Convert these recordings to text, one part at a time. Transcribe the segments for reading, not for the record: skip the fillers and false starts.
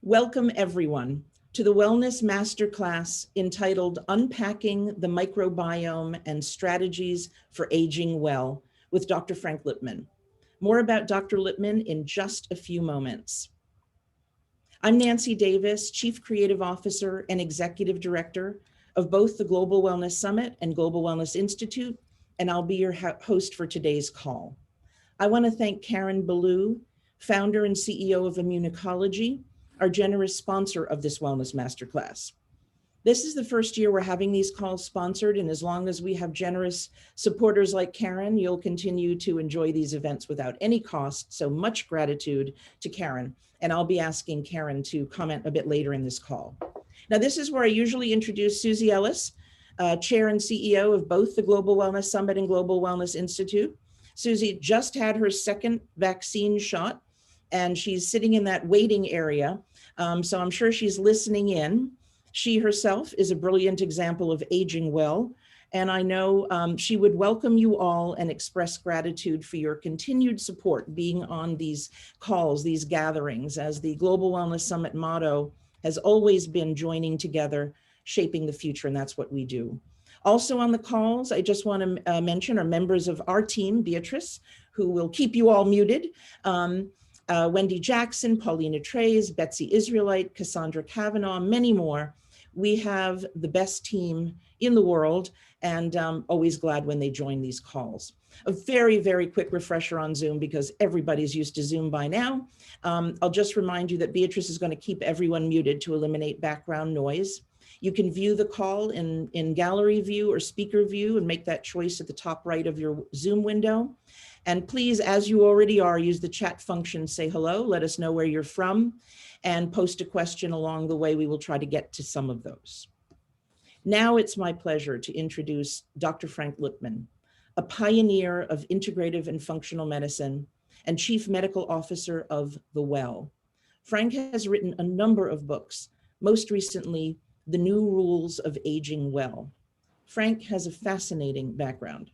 Welcome everyone to the Wellness Masterclass entitled Unpacking the Microbiome and Strategies for Aging Well with Dr. Frank Lipman. More about Dr. Lipman in just a few moments. I'm Nancy Davis, Chief Creative Officer and Executive Director of both the Global Wellness Summit and Global Wellness Institute, and I'll be your host for today's call. I want to thank Karen Ballou, founder and CEO of Immunocologie, our generous sponsor of this Wellness Masterclass. This is the first year we're having these calls sponsored, and as long as we have generous supporters like Karen, you'll continue to enjoy these events without any cost. So much gratitude to Karen, and I'll be asking Karen to comment a bit later in this call. Now, this is where I usually introduce Susie Ellis, Chair and CEO of both the Global Wellness Summit and Global Wellness Institute. Susie just had her second vaccine shot, and she's sitting in that waiting area. So I'm sure she's listening in. She herself is a brilliant example of aging well. And I know she would welcome you all and express gratitude for your continued support being on these calls, these gatherings, as the Global Wellness Summit motto has always been joining together, shaping the future, and that's what we do. Also on the calls, I just want to mention are members of our team, Beatrice, who will keep you all muted. Wendy Jackson, Paulina Treyes, Betsy Israelite, Cassandra Kavanaugh, many more. We have the best team in the world, and always glad when they join these calls. A very, very quick refresher on Zoom because everybody's used to Zoom by now. I'll just remind you that Beatrice is going to keep everyone muted to eliminate background noise. You can view the call in gallery view or speaker view and make that choice at the top right of your Zoom window. And please, as you already are, use the chat function, say hello, let us know where you're from, and post a question along the way. We will try to get to some of those. Now it's my pleasure to introduce Dr. Frank Lipman, a pioneer of integrative and functional medicine and Chief Medical Officer of The Well. Frank has written a number of books, most recently, The New Rules of Aging Well. Frank has a fascinating background.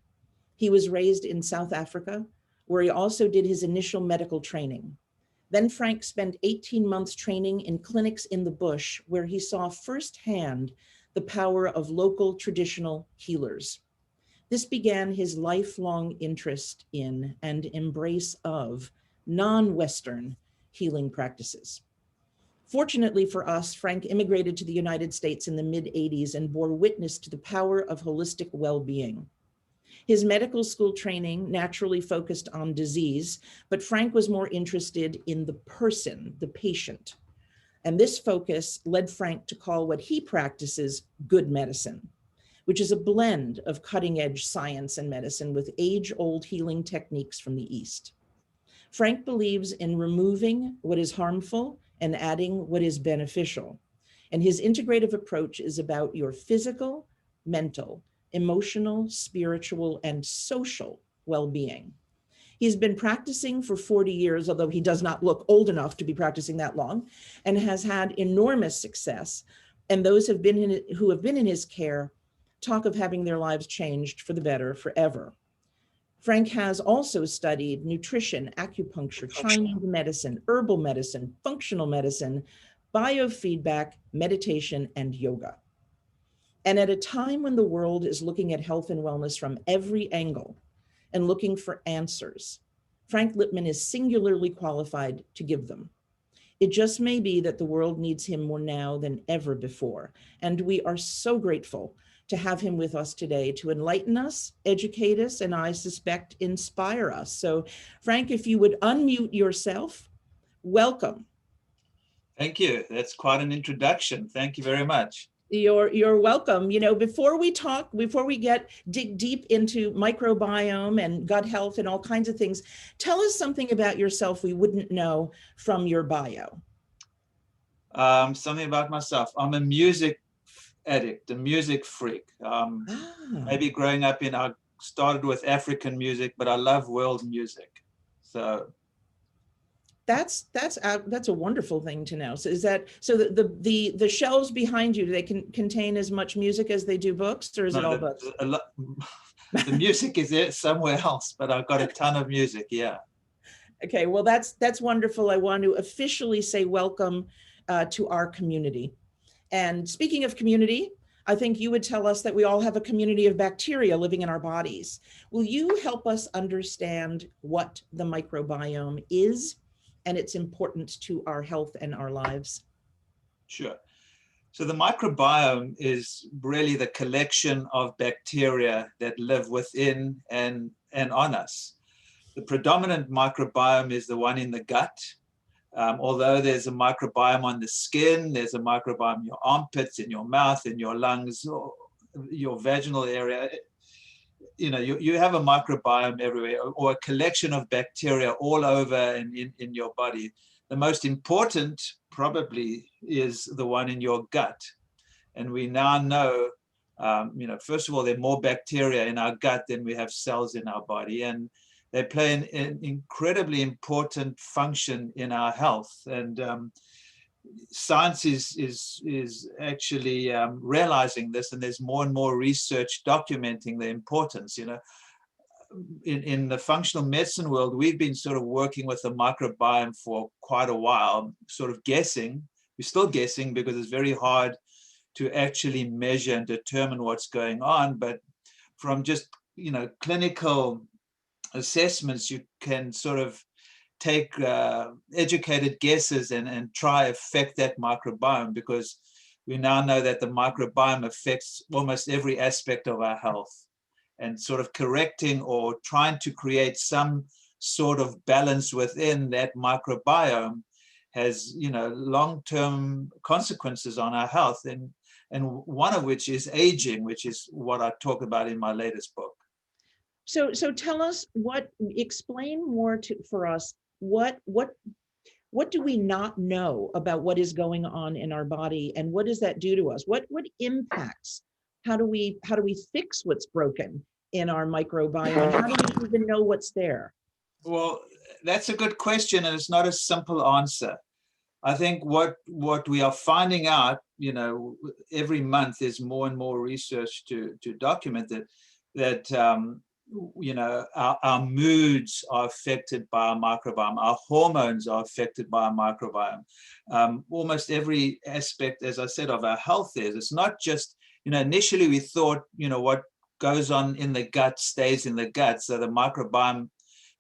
He was raised in South Africa, where he also did his initial medical training. Then Frank spent 18 months training in clinics in the bush, where he saw firsthand the power of local traditional healers. This began his lifelong interest in and embrace of non-Western healing practices. Fortunately for us, Frank immigrated to the United States in the mid-'80s and bore witness to the power of holistic well-being. His medical school training naturally focused on disease, but Frank was more interested in the person, the patient. And this focus led Frank to call what he practices good medicine, which is a blend of cutting-edge science and medicine with age-old healing techniques from the East. Frank believes in removing what is harmful and adding what is beneficial. And his integrative approach is about your physical, mental, emotional, spiritual, and social well-being. He's been practicing for 40 years, although he does not look old enough to be practicing that long, and has had enormous success. And those who have been in his care talk of having their lives changed for the better forever. Frank has also studied nutrition, acupuncture, Chinese medicine, herbal medicine, functional medicine, biofeedback, meditation, and yoga. And at a time when the world is looking at health and wellness from every angle and looking for answers, Frank Lipman is singularly qualified to give them. It just may be that the world needs him more now than ever before. And we are so grateful to have him with us today to enlighten us, educate us, and I suspect inspire us. So Frank, if you would unmute yourself, welcome. Thank you. That's quite an introduction. Thank you very much. You're welcome. You know, before we dig deep into microbiome and gut health and all kinds of things, tell us something about yourself we wouldn't know from your bio. Something about myself. I'm a music addict, a music freak. Maybe growing up I started with African music, but I love world music. So that's a wonderful thing to know. So is that the shelves behind you, do they can contain as much music as they do books, or is it all books? The music is there somewhere else, but I've got a ton of music. Yeah. Okay, well that's wonderful. I want to officially say welcome to our community. And speaking of community, I think you would tell us that we all have a community of bacteria living in our bodies. Will you help us understand what the microbiome is and its importance to our health and our lives? Sure. So the microbiome is really the collection of bacteria that live within and on us. The predominant microbiome is the one in the gut. Although there's a microbiome on the skin, there's a microbiome in your armpits, in your mouth, in your lungs, or your vaginal area. You know, you have a microbiome everywhere, or a collection of bacteria all over and in your body. The most important probably is the one in your gut. And we now know, you know, first of all, there are more bacteria in our gut than we have cells in our body. And they play an incredibly important function in our health. And science is actually realizing this, and there's more and more research documenting the importance. You know, in the functional medicine world, we've been sort of working with the microbiome for quite a while, sort of guessing. We're still guessing because it's very hard to actually measure and determine what's going on. But from just, you know, clinical assessments, you can sort of take educated guesses and try affect that microbiome, because we now know that the microbiome affects almost every aspect of our health, and sort of correcting or trying to create some sort of balance within that microbiome has, you know, long-term consequences on our health, and one of which is aging, which is what I talk about in my latest book. So tell us explain more for us, what do we not know about what is going on in our body, and what does that do to us? What impacts? How do we fix what's broken in our microbiome, and how do we even know what's there? Well, that's a good question, and it's not a simple answer. I think what we are finding out, you know, every month there's more and more research to document that you know, our moods are affected by our microbiome, our hormones are affected by our microbiome. Almost every aspect, as I said, of our health is. It's not just, you know, initially we thought, you know, what goes on in the gut stays in the gut. So the microbiome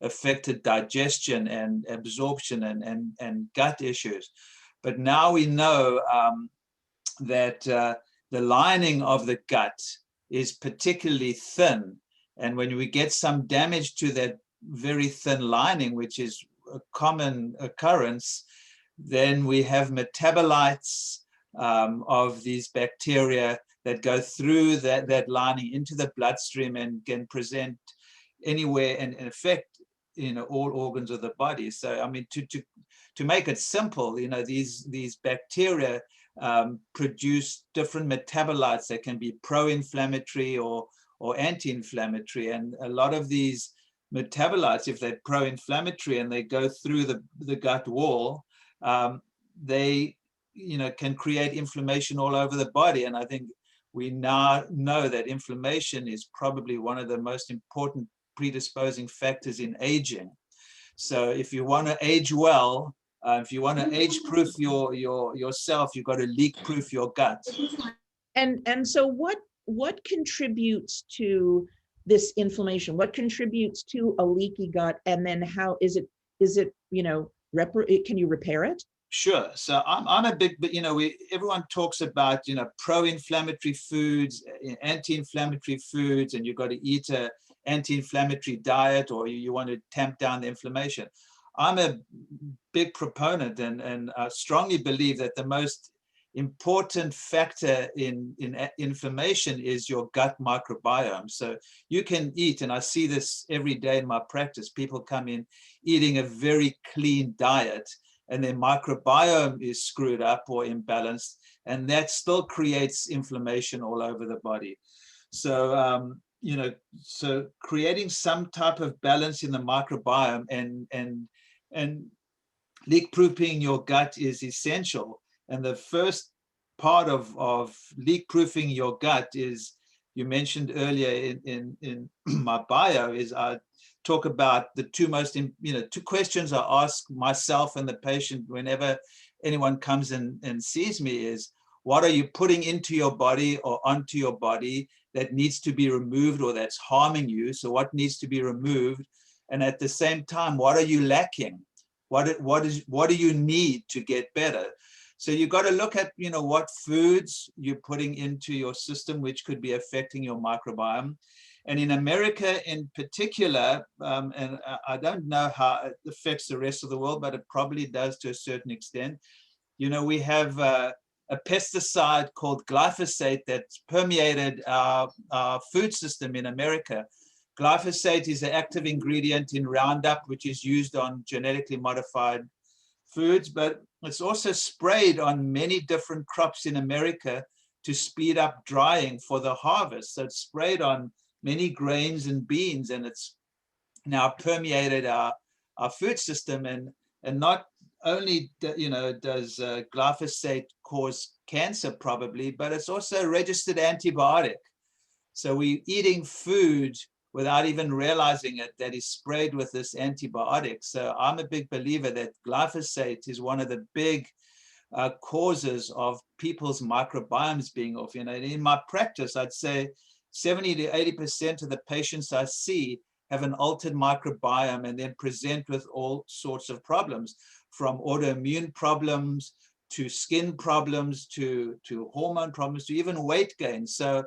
affected digestion and absorption and gut issues. But now we know that the lining of the gut is particularly thin. And when we get some damage to that very thin lining, which is a common occurrence, then we have metabolites of these bacteria that go through that lining into the bloodstream and can present anywhere and affect, you know, all organs of the body. So, I mean, to make it simple, you know, these bacteria produce different metabolites that can be pro-inflammatory or anti-inflammatory. And a lot of these metabolites, if they're pro-inflammatory and they go through the gut wall, they, you know, can create inflammation all over the body. And I think we now know that inflammation is probably one of the most important predisposing factors in aging. So if you want to age well, if you want to age-proof yourself, you've got to leak-proof your gut. And so what contributes to this inflammation? What contributes to a leaky gut? And then how is it, you know, can you repair it? Sure. So I'm a big, but, you know, everyone talks about, you know, pro-inflammatory foods, anti-inflammatory foods, and you've got to eat a anti-inflammatory diet, or you want to tamp down the inflammation. I'm a big proponent and strongly believe that the most important factor in inflammation is your gut microbiome. So you can eat, and I see this every day in my practice, people come in eating a very clean diet, and their microbiome is screwed up or imbalanced, and that still creates inflammation all over the body. So, you know, so creating some type of balance in the microbiome and leak-proofing your gut is essential. And the first part of leak-proofing your gut is, you mentioned earlier in my bio, is I talk about the two questions I ask myself and the patient whenever anyone comes in and sees me is, what are you putting into your body or onto your body that needs to be removed or that's harming you? So what needs to be removed? And at the same time, what are you lacking? What do you need to get better? So you've got to look at, what foods you're putting into your system, which could be affecting your microbiome. And in America in particular, and I don't know how it affects the rest of the world, but it probably does to a certain extent. We have a pesticide called glyphosate that's permeated our food system in America. Glyphosate is an active ingredient in Roundup, which is used on genetically modified foods, but it's also sprayed on many different crops in America to speed up drying for the harvest. So it's sprayed on many grains and beans, and it's now permeated our food system. And not only does glyphosate cause cancer probably, but it's also a registered antibiotic. So we're eating food without even realizing it that is sprayed with this antibiotic. So I'm a big believer that glyphosate is one of the big causes of people's microbiomes being off. In my practice, I'd say 70 to 80% of the patients I see have an altered microbiome and then present with all sorts of problems, from autoimmune problems to skin problems to hormone problems to even weight gain. So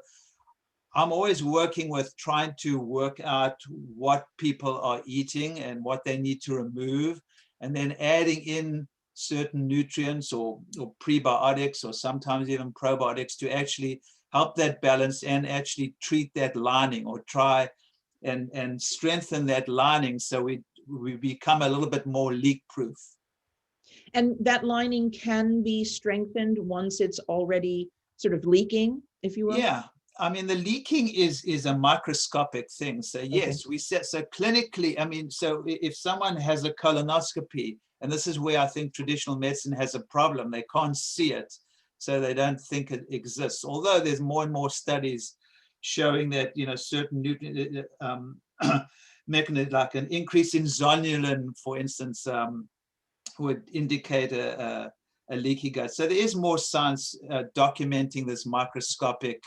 I'm always working with trying to work out what people are eating and what they need to remove, and then adding in certain nutrients or prebiotics or sometimes even probiotics to actually help that balance and actually treat that lining, or try and strengthen that lining so we become a little bit more leak proof. And that lining can be strengthened once it's already sort of leaking, if you will? Yeah. I mean, the leaking is a microscopic thing. So yes, we said, so clinically, I mean, so if someone has a colonoscopy, and this is where I think traditional medicine has a problem, they can't see it, so they don't think it exists. Although there's more and more studies showing that, certain nutrient mechanisms, like an increase in zonulin, for instance, would indicate a leaky gut. So there is more science documenting this microscopic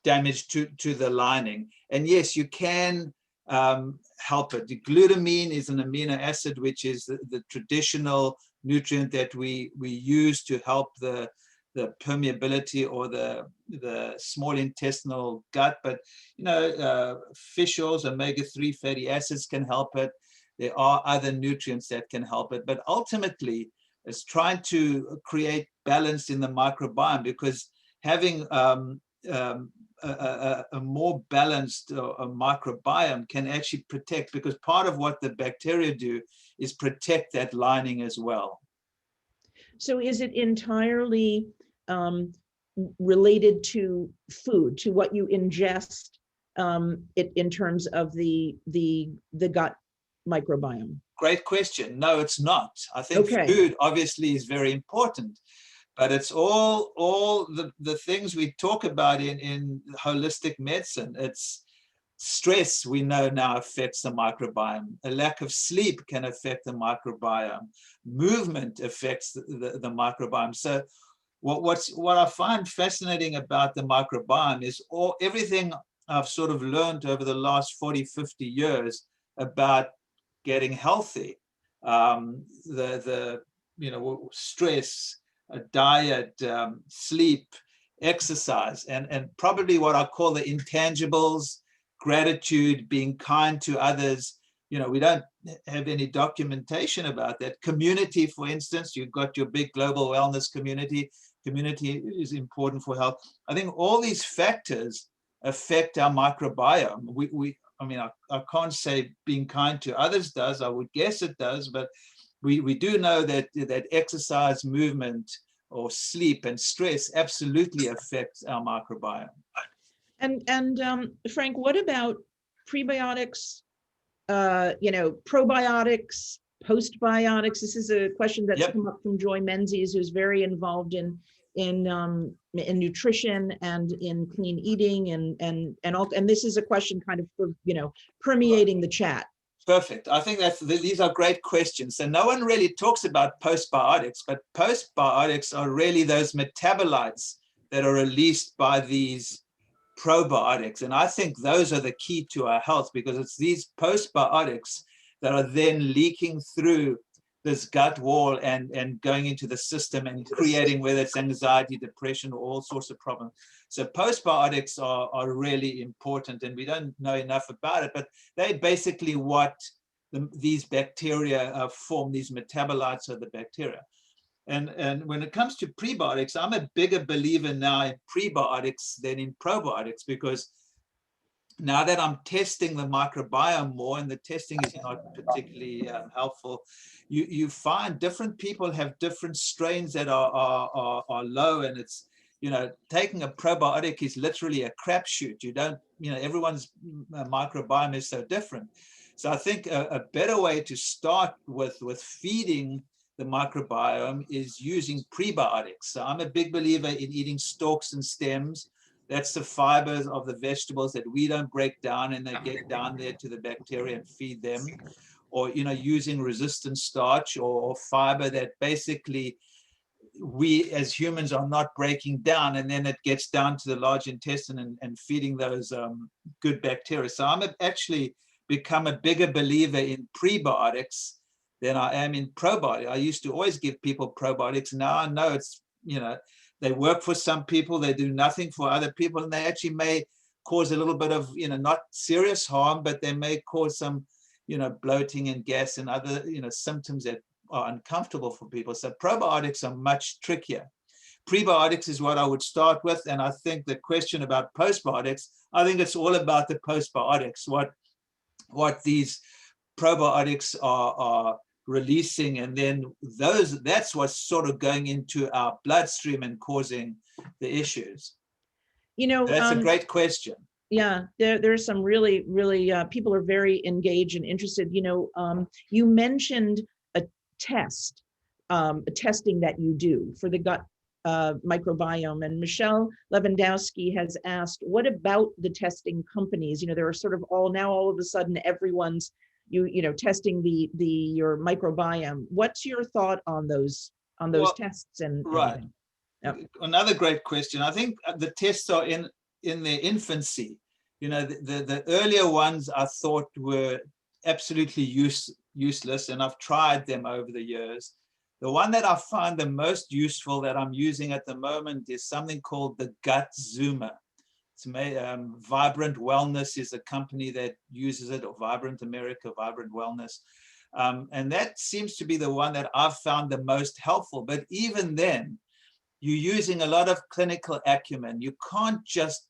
damage to the lining. And yes, you can help it. The glutamine is an amino acid, which is the traditional nutrient that we use to help the permeability or the small intestinal gut. But fish oils, omega-3 fatty acids can help it. There are other nutrients that can help it. But ultimately, it's trying to create balance in the microbiome, because having a more balanced microbiome can actually protect, because part of what the bacteria do is protect that lining as well. So is it entirely related to food, to what you ingest in terms of the gut microbiome? Great question. No, it's not. I think food obviously is very important, but it's all the things we talk about in holistic medicine. It's stress, we know now, affects the microbiome. A lack of sleep can affect the microbiome. Movement affects the microbiome. So what I find fascinating about the microbiome is everything I've sort of learned over the last 40, 50 years about getting healthy. Stress, diet, sleep, exercise, and probably what I call the intangibles, gratitude, being kind to others. We don't have any documentation about that. Community, for instance, you've got your big global wellness community. Community is important for health. I think all these factors affect our microbiome. I can't say being kind to others does. I would guess it does, but we do know that exercise, movement, or sleep and stress absolutely affects our microbiome. And Frank, what about prebiotics, probiotics, postbiotics? This is a question that's come up from Joy Menzies, who's very involved in nutrition and in clean eating, and this is a question kind of permeating the chat. Perfect. I think these are great questions. So no one really talks about postbiotics, but postbiotics are really those metabolites that are released by these probiotics. And I think those are the key to our health, because it's these postbiotics that are then leaking through this gut wall and going into the system and creating, whether it's anxiety, depression, or all sorts of problems. So postbiotics are really important, and we don't know enough about it, but they basically what these bacteria form, these metabolites of the bacteria. And when it comes to prebiotics, I'm a bigger believer now in prebiotics than in probiotics, because now that I'm testing the microbiome more, and the testing is not particularly helpful, you find different people have different strains that are low, and it's, taking a probiotic is literally a crapshoot. You don't, everyone's microbiome is so different. So I think a better way to start with feeding the microbiome is using prebiotics. So I'm a big believer in eating stalks and stems. That's the fibers of the vegetables that we don't break down, and they get down there to the bacteria and feed them. Or, using resistant starch or fiber that basically we as humans are not breaking down, and then it gets down to the large intestine and feeding those good bacteria. So I'm actually become a bigger believer in prebiotics than I am in probiotics. I used to always give people probiotics. Now I know it's, they work for some people, they do nothing for other people, and they actually may cause a little bit of, not serious harm, but they may cause some, bloating and gas and other, symptoms that are uncomfortable for people. So probiotics are much trickier. Prebiotics is what I would start with. And I think the question about postbiotics, I think it's all about the postbiotics, what these probiotics are releasing, and then that's what's sort of going into our bloodstream and causing the issues. That's a great question. Yeah, there's some really people are very engaged and interested. You mentioned a test, a testing that you do for the gut microbiome, and Michelle Lewandowski has asked, what about the testing companies? There are sort of all of a sudden everyone's testing your microbiome. What's your thought on those tests? And right. Yep. Another great question. I think the tests are in their infancy. The earlier ones I thought were absolutely useless, and I've tried them over the years. The one that I find the most useful that I'm using at the moment is something called the Gut Zoomer. It's Vibrant Wellness is a company that uses it, or Vibrant America, Vibrant Wellness. And that seems to be the one that I've found the most helpful. But even then, you're using a lot of clinical acumen. You can't just,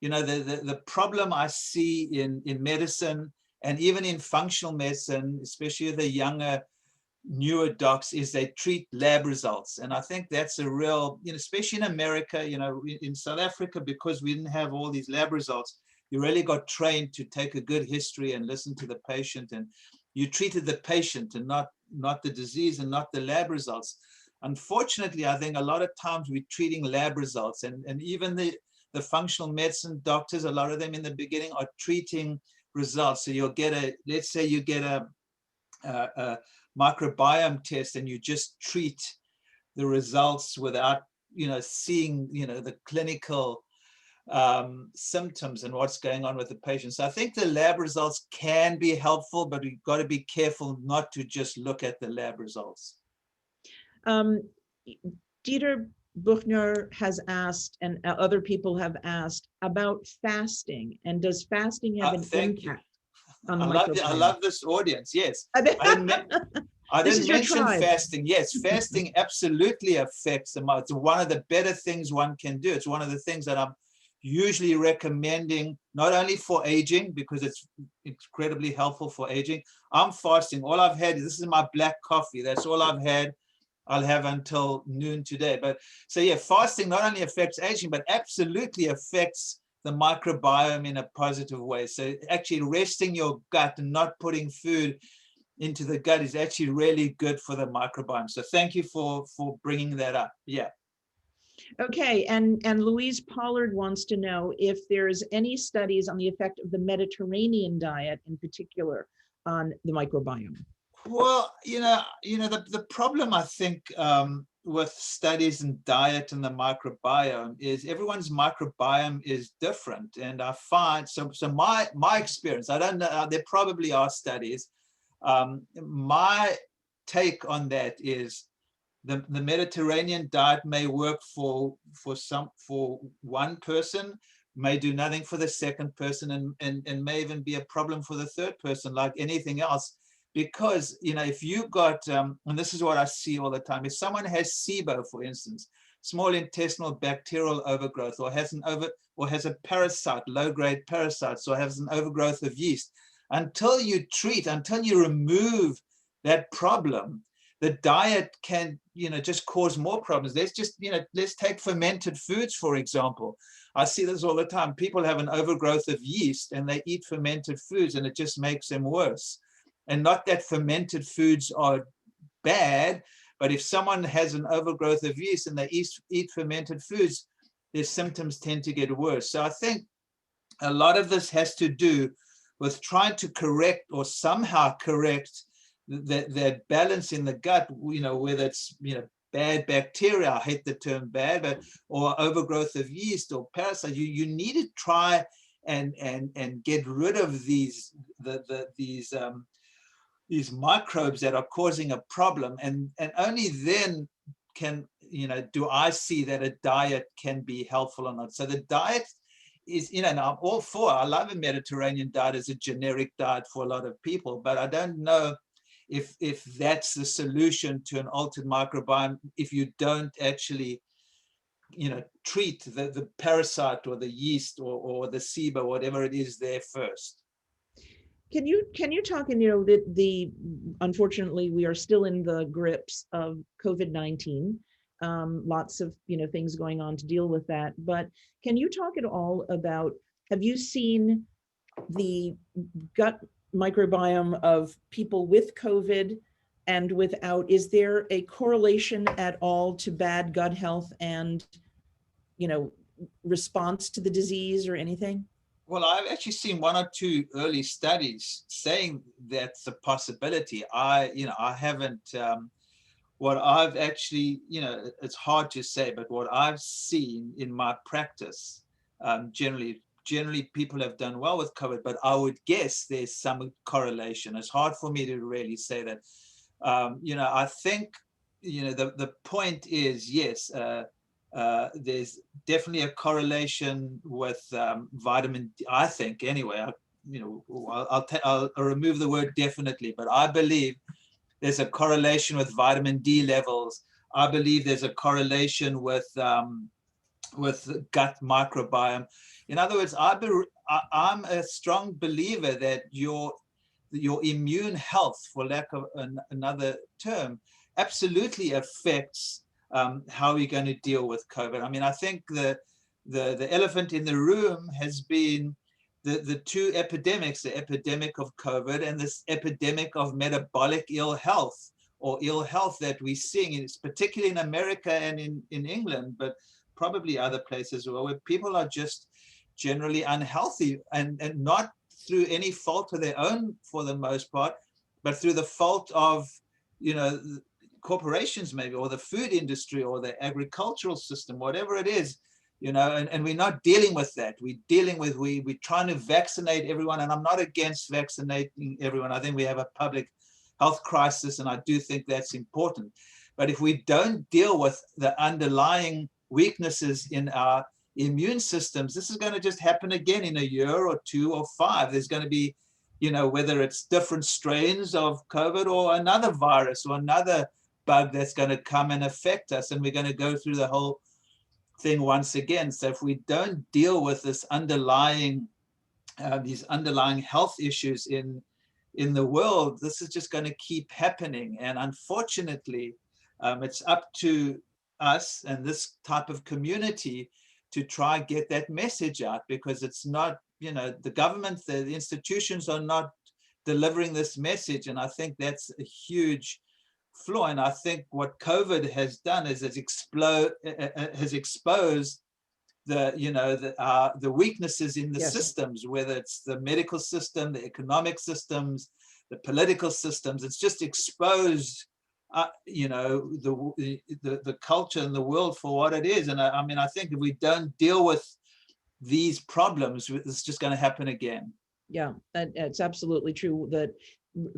the problem I see in medicine, and even in functional medicine, especially the younger, newer docs, is they treat lab results. And I think that's a real, especially in America, in South Africa, because we didn't have all these lab results, you really got trained to take a good history and listen to the patient, and you treated the patient and not the disease and not the lab results. Unfortunately, I think a lot of times we're treating lab results, and even the functional medicine doctors, a lot of them in the beginning are treating results. So you'll get let's say you get a microbiome test, and you just treat the results without, seeing, the clinical symptoms and what's going on with the patient. So I think the lab results can be helpful, but we've got to be careful not to just look at the lab results. Dieter Buchner has asked, and other people have asked, about fasting, and does fasting have an impact on the microbiome? I love this audience. Yes, I didn't mention fasting. Yes, fasting absolutely affects the microbiome. It's one of the better things one can do. It's one of the things that I'm usually recommending, not only for aging, because it's incredibly helpful for aging. I'm fasting. All I've had, this is my black coffee. That's all I've had. I'll have until noon today. But so yeah, fasting not only affects aging, but absolutely affects the microbiome in a positive way. So actually resting your gut and not putting food into the gut is actually really good for the microbiome. So thank you for bringing that up. Yeah. Okay, and Louise Pollard wants to know if there's any studies on the effect of the Mediterranean diet in particular on the microbiome? Well, the problem I think with studies in diet and the microbiome is everyone's microbiome is different, and I find so my experience. I don't know. There probably are studies. My take on that is the Mediterranean diet may work for one person, may do nothing for the second person, and may even be a problem for the third person, like anything else. Because if you got and this is what I see all the time, if someone has SIBO, for instance, small intestinal bacterial overgrowth, or has a parasite, low-grade parasites, or has an overgrowth of yeast, until you remove that problem, the diet can just cause more problems. Let's take fermented foods, for example. I see this all the time. People have an overgrowth of yeast and they eat fermented foods, and it just makes them worse. And not that fermented foods are bad, but if someone has an overgrowth of yeast and they eat fermented foods, their symptoms tend to get worse. So I think a lot of this has to do with trying to correct, or somehow correct, that balance in the gut, whether it's bad bacteria, I hate the term bad, but or overgrowth of yeast or parasites. You need to try and get rid of these microbes that are causing a problem, and only then do I see that a diet can be helpful or not. So the diet is, and I'm all for, I love a Mediterranean diet as a generic diet for a lot of people, but I don't know if that's the solution to an altered microbiome if you don't actually treat the parasite or the yeast or the SIBO, whatever it is, there first. Can you talk, and the unfortunately we are still in the grips of COVID-19, lots of things going on to deal with that, but can you talk at all about, have you seen the gut microbiome of people with COVID and without? Is there a correlation at all to bad gut health and response to the disease or anything? Well, I've actually seen one or two early studies saying that's a possibility. I haven't, what I've actually, it's hard to say, but what I've seen in my practice, generally people have done well with COVID, but I would guess there's some correlation. It's hard for me to really say that. I think, the point is, yes, there's definitely a correlation with vitamin D, I think, anyway. I'll remove the word definitely, but I believe there's a correlation with vitamin D levels. I believe there's a correlation with gut microbiome. In other words, I'm a strong believer that your immune health, for lack of another term, absolutely affects how we're going to deal with COVID. I mean, I think the elephant in the room has been the two epidemics, the epidemic of COVID and this epidemic of metabolic ill health, or ill health that we're seeing. It's particularly in America and in England, but probably other places as well, where people are just generally unhealthy, and not through any fault of their own for the most part, but through the fault of corporations maybe, or the food industry, or the agricultural system, whatever it is, and we're not dealing with that. We're trying to vaccinate everyone, and I'm not against vaccinating everyone. I think we have a public health crisis, and I do think that's important. But if we don't deal with the underlying weaknesses in our immune systems, this is going to just happen again in a year or 2 or 5. There's going to be, whether it's different strains of COVID or another virus or another bug that's going to come and affect us, and we're going to go through the whole thing once again. So if we don't deal with this these underlying health issues in the world, this is just going to keep happening. And unfortunately, it's up to us and this type of community to try and get that message out, because it's not, the government, the institutions are not delivering this message. And I think that's a huge flaw. And I think what COVID has done is has exposed the weaknesses in the Yes. systems, whether it's the medical system, the economic systems, the political systems. It's just exposed, you know, the culture and the world for what it is. And I mean, I think if we don't deal with these problems, it's just going to happen again. Yeah, it's absolutely true that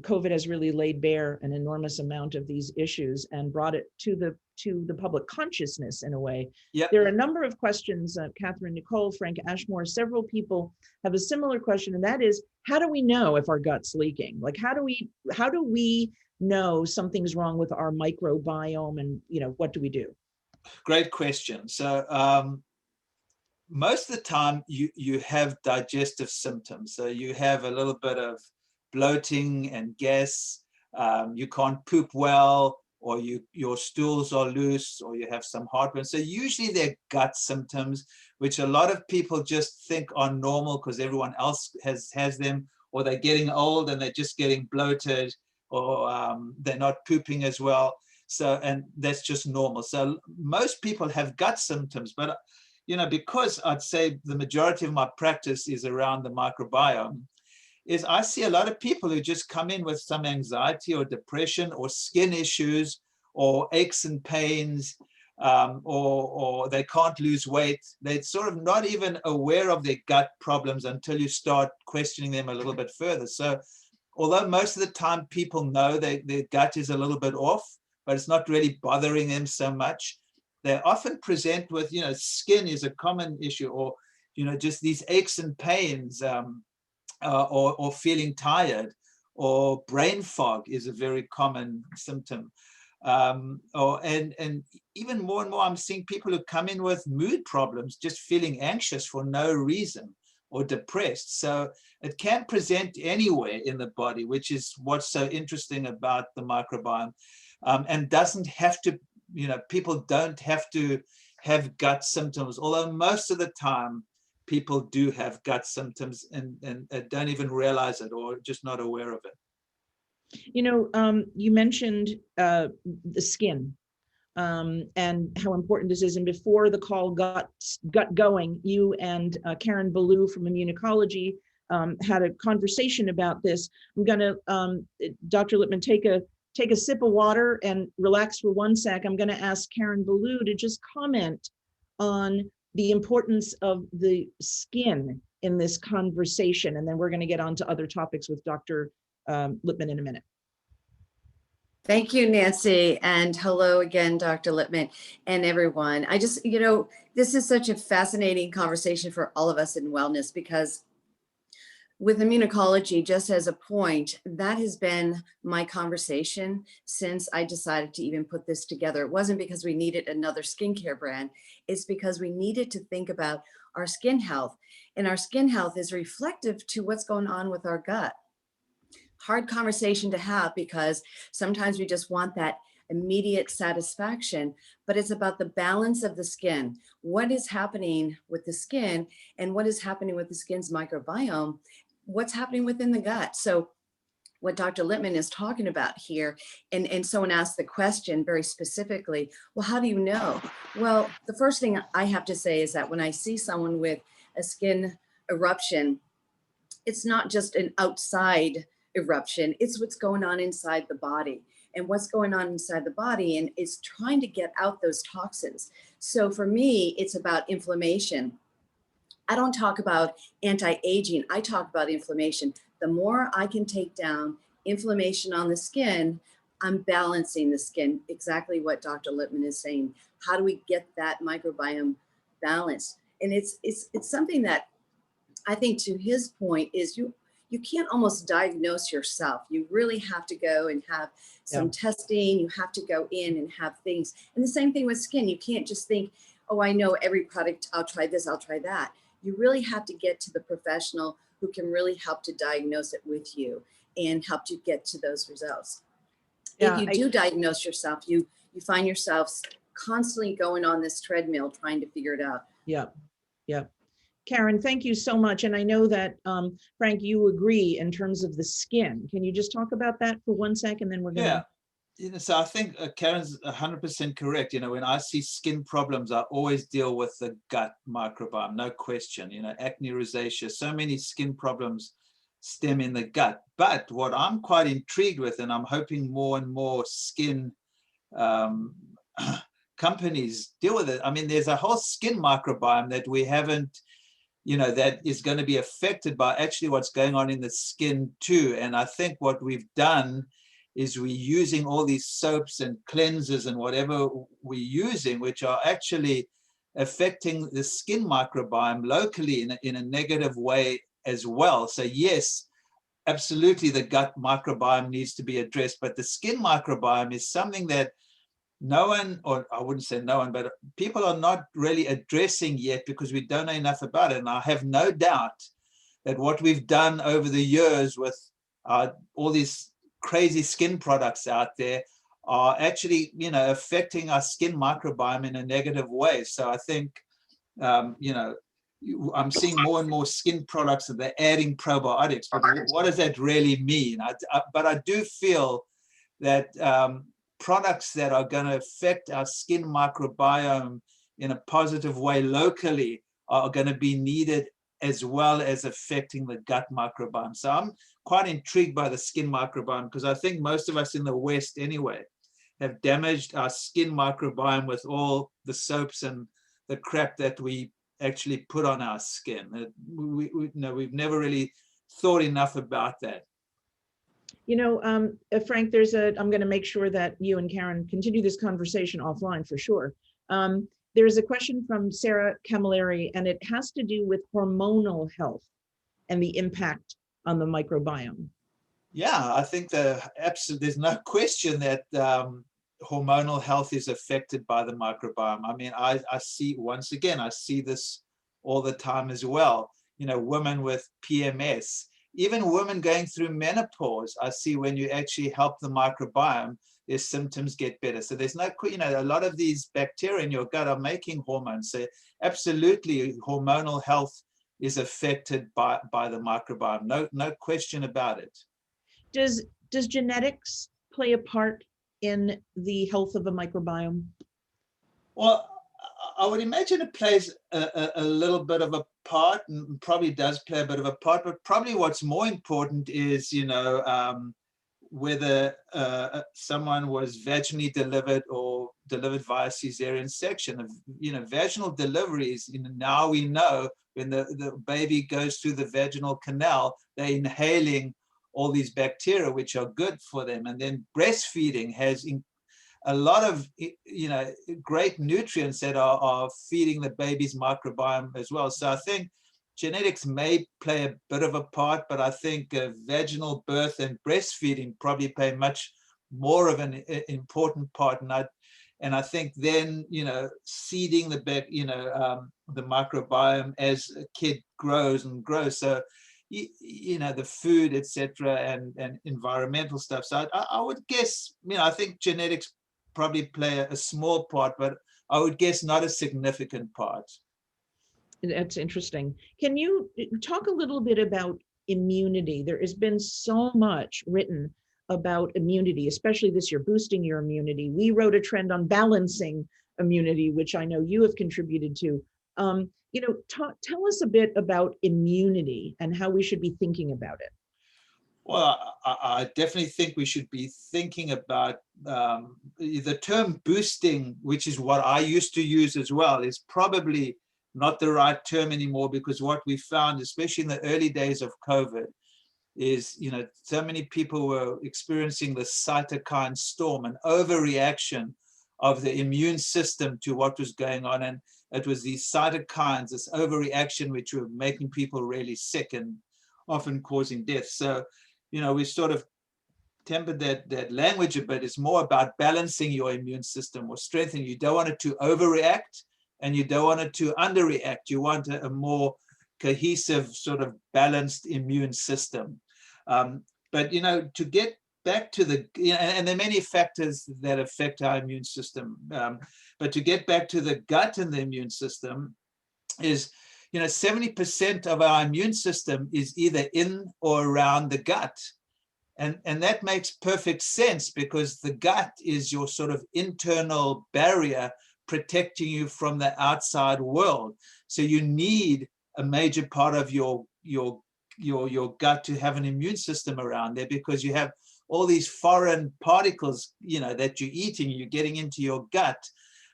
COVID has really laid bare an enormous amount of these issues and brought it to the public consciousness in a way. Yep. There are a number of questions, Catherine, Nicole, Frank, Ashmore, several people have a similar question, and that is, how do we know if our gut's leaking? Like, how do we know something's wrong with our microbiome, and, you know, what do we do? Great question. So most of the time you have digestive symptoms. So you have a little bit of bloating and gas, you can't poop well, or your stools are loose, or you have some heartburn. So usually they're gut symptoms, which a lot of people just think are normal because everyone else has them, or they're getting old and they're just getting bloated, or they're not pooping as well. So, and that's just normal. So most people have gut symptoms, but you know, because I'd say the majority of my practice is around the microbiome, is I see a lot of people who just come in with some anxiety or depression or skin issues or aches and pains, or they can't lose weight. They're sort of not even aware of their gut problems until you start questioning them a little bit further. So although most of the time people know their gut is a little bit off, but it's not really bothering them so much, they often present with, you know, skin is a common issue, or, you know, just these aches and pains, or feeling tired, or brain fog is a very common symptom. And even more and more, I'm seeing people who come in with mood problems, just feeling anxious for no reason, or depressed. So it can present anywhere in the body, which is what's so interesting about the microbiome, and doesn't have to, you know, people don't have to have gut symptoms, although most of the time people do have gut symptoms and don't even realize it, or just not aware of it. You know, you mentioned the skin and how important this is. And before the call got going, you and Karen Ballou from Immunocologie had a conversation about this. I'm going to, Dr. Lipman, take a sip of water and relax for 1 sec. I'm going to ask Karen Ballou to just comment on the importance of the skin in this conversation. And then we're going to get on to other topics with Dr. Lipman in a minute. Thank you, Nancy. And hello again, Dr. Lipman and everyone. I just, you know, this is such a fascinating conversation for all of us in wellness, because with Immunocologie, just as a point, that has been my conversation since I decided to even put this together. It wasn't because we needed another skincare brand. It's because we needed to think about our skin health. And our skin health is reflective to what's going on with our gut. Hard conversation to have, because sometimes we just want that immediate satisfaction, but it's about the balance of the skin. What is happening with the skin, and what is happening with the skin's microbiome? What's happening within the gut? So what Dr. Lipman is talking about here, and someone asked the question very specifically, well, how do you know? Well, the first thing I have to say is that when I see someone with a skin eruption, it's not just an outside eruption, it's what's going on inside the body. And what's going on inside the body and is trying to get out those toxins. So for me, it's about inflammation. I don't talk about anti-aging, I talk about inflammation. The more I can take down inflammation on the skin, I'm balancing the skin, exactly what Dr. Lipman is saying. How do we get that microbiome balanced? And it's something that I think, to his point, is you can't almost diagnose yourself. You really have to go and have some testing. You have to go in and have things. And the same thing with skin. You can't just think, oh, I know every product, I'll try this, I'll try that. You really have to get to the professional who can really help to diagnose it with you and help you get to those results. If you do diagnose yourself, you find yourself constantly going on this treadmill trying to figure it out. Yeah. Karen, thank you so much. And I know that, Frank, you agree in terms of the skin. Can you just talk about that for 1 second, and then we're going to... You know, so I think Karen's 100% correct. You know, when I see skin problems, I always deal with the gut microbiome, no question. You know, acne, rosacea, so many skin problems stem in the gut. But what I'm quite intrigued with, and I'm hoping more and more skin companies deal with it. I mean, there's a whole skin microbiome that we haven't, that is going to be affected by actually what's going on in the skin too. And I think what we've done is we're using all these soaps and cleansers and whatever we're using, which are actually affecting the skin microbiome locally in a negative way as well. So yes, absolutely, the gut microbiome needs to be addressed, but the skin microbiome is something that no one, or I wouldn't say no one, but people are not really addressing yet because we don't know enough about it. And I have no doubt that what we've done over the years with all these crazy skin products out there are actually, affecting our skin microbiome in a negative way. So I think, I'm seeing more and more skin products that they're adding probiotics, but what does that really mean? But I do feel that products that are going to affect our skin microbiome in a positive way locally are going to be needed, as well as affecting the gut microbiome. So I'm quite intrigued by the skin microbiome, because I think most of us in the West anyway have damaged our skin microbiome with all the soaps and the crap that we actually put on our skin. We've never really thought enough about that. Frank, I'm going to make sure that you and Karen continue this conversation offline for sure. There is a question from Sarah Camilleri, and it has to do with hormonal health and the impact on the microbiome. Yeah, I think there's no question that hormonal health is affected by the microbiome. I mean, I see this all the time as well. Women with PMS, even women going through menopause, I see when you actually help the microbiome, their symptoms get better. So there's no, a lot of these bacteria in your gut are making hormones. So absolutely, hormonal health is affected by the microbiome. No question about it. Does genetics play a part in the health of the microbiome? Well, I would imagine it plays a little bit of a part, and probably does play a bit of a part, but probably what's more important is, whether someone was vaginally delivered or delivered via cesarean section. Vaginal deliveries, now we know when the baby goes through the vaginal canal, they're inhaling all these bacteria, which are good for them. And then breastfeeding has a lot of, great nutrients that are feeding the baby's microbiome as well. So I think genetics may play a bit of a part, but I think vaginal birth and breastfeeding probably play much more of an important part. And I think then, seeding the microbiome as a kid grows and grows. So, the food, etc., and environmental stuff. So I would guess, I think genetics probably play a small part, but I would guess not a significant part. That's interesting. Can you talk a little bit about immunity? There has been so much written about immunity, especially this year, boosting your immunity. We wrote a trend on balancing immunity, which I know you have contributed to. Tell us a bit about immunity and how we should be thinking about it. Well, I definitely think we should be thinking about the term boosting, which is what I used to use as well, is probably not the right term anymore, because what we found, especially in the early days of COVID, is, so many people were experiencing the cytokine storm, an overreaction of the immune system to what was going on. And it was these cytokines, this overreaction, which were making people really sick and often causing death. So, we sort of tempered that language a bit. It's more about balancing your immune system or strengthening. You don't want it to overreact and you don't want it to underreact. You want a more cohesive, sort of balanced immune system. But, to get back to and there are many factors that affect our immune system. But to get back to the gut and the immune system is, 70% of our immune system is either in or around the gut. And that makes perfect sense, because the gut is your sort of internal barrier protecting you from the outside world. So you need a major part of your your gut to have an immune system around there, because you have all these foreign particles, that you're eating, you're getting into your gut,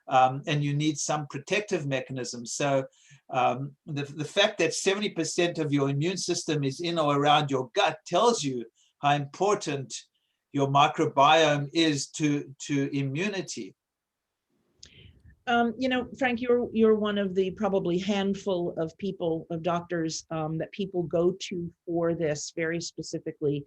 and you need some protective mechanism. So the fact that 70% of your immune system is in or around your gut tells you how important your microbiome is to immunity. Frank, you're one of the probably handful of people, of doctors, that people go to for this very specifically.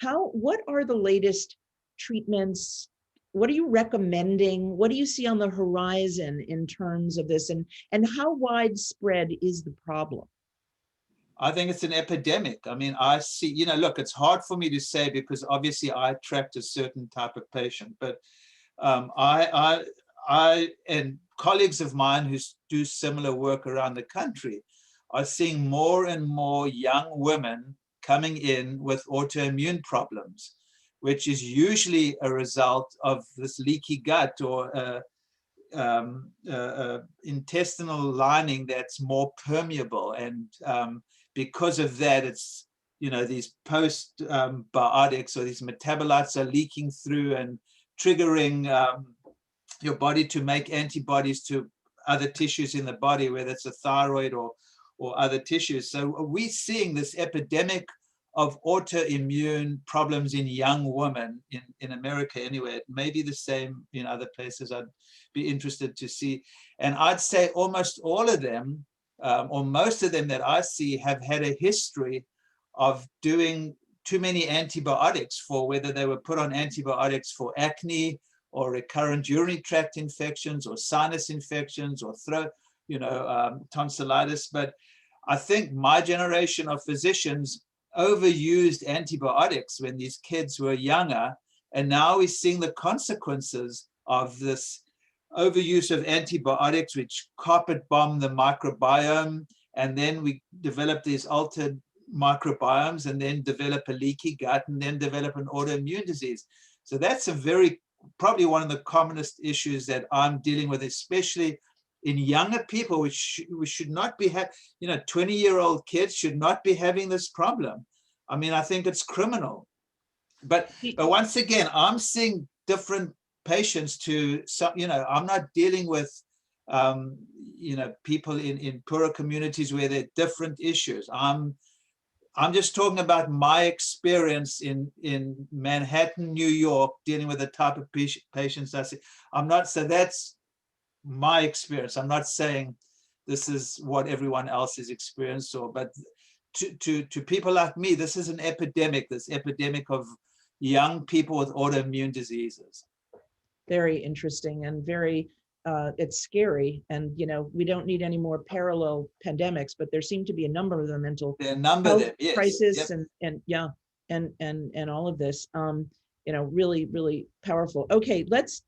What are the latest treatments? What are you recommending? What do you see on the horizon in terms of this, and how widespread is the problem? I think it's an epidemic. I mean, I see, look, it's hard for me to say because obviously I attract a certain type of patient, but I and colleagues of mine who do similar work around the country are seeing more and more young women coming in with autoimmune problems, which is usually a result of this leaky gut or intestinal lining that's more permeable. And because of that, it's, these postbiotics or these metabolites are leaking through and triggering your body to make antibodies to other tissues in the body, whether it's a thyroid or other tissues. So we're seeing this epidemic of autoimmune problems in young women in America anyway. It may be the same in other places. I'd be interested to see. And I'd say almost all of them, or most of them that I see, have had a history of doing too many antibiotics, for whether they were put on antibiotics for acne or recurrent urinary tract infections or sinus infections or throat, tonsillitis. But I think my generation of physicians overused antibiotics when these kids were younger, and now we're seeing the consequences of this overuse of antibiotics, which carpet bomb the microbiome, and then we develop these altered microbiomes, and then develop a leaky gut, and then develop an autoimmune disease. So that's probably one of the commonest issues that I'm dealing with, especially in younger people, which we should not be 20-year-old kids should not be having this problem. I mean, I think it's criminal. But once again, I'm seeing different patients to some, I'm not dealing with people in poorer communities where there are different issues. I'm just talking about my experience in Manhattan, New York, dealing with the type of patients I see. So that's my experience. I'm not saying this is what everyone else has experienced, but to people like me, this is an epidemic, this epidemic of young people with autoimmune diseases. Very interesting and very, it's scary. And, we don't need any more parallel pandemics, but there seem to be a number of them, mental health crisis, yep. and all of this, really, really powerful. Okay, let's